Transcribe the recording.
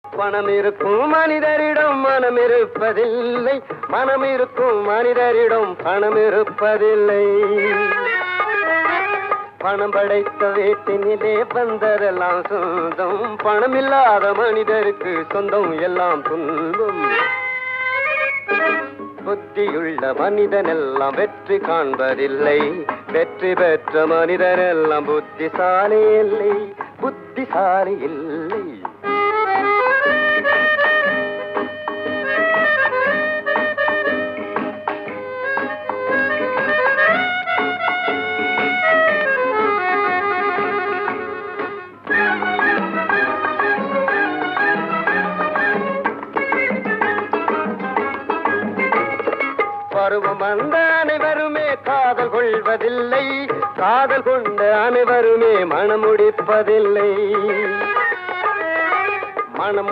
பணம் இருக்கும் மனிதரிடம் மனம் இருப்பதில்லை, மனம் இருக்கும் மனிதரிடம் பணம் இருப்பதில்லை. பணம் படைத்த வீட்டினிலே வந்ததெல்லாம் சொந்தம், பணம் இல்லாத மனிதருக்கு சொந்தம் எல்லாம் துன்பம். புத்தியுள்ள மனிதனெல்லாம் வெற்றி காண்பதில்லை, வெற்றி பெற்ற மனிதனெல்லாம் புத்திசாலி இல்லை, புத்திசாலி இல்லை. பருவம் வந்த அனைவருமே காதல் கொள்வதில்லை, காதல் கொண்ட அனைவருமே மனம் முடிப்பதில்லை. மனம்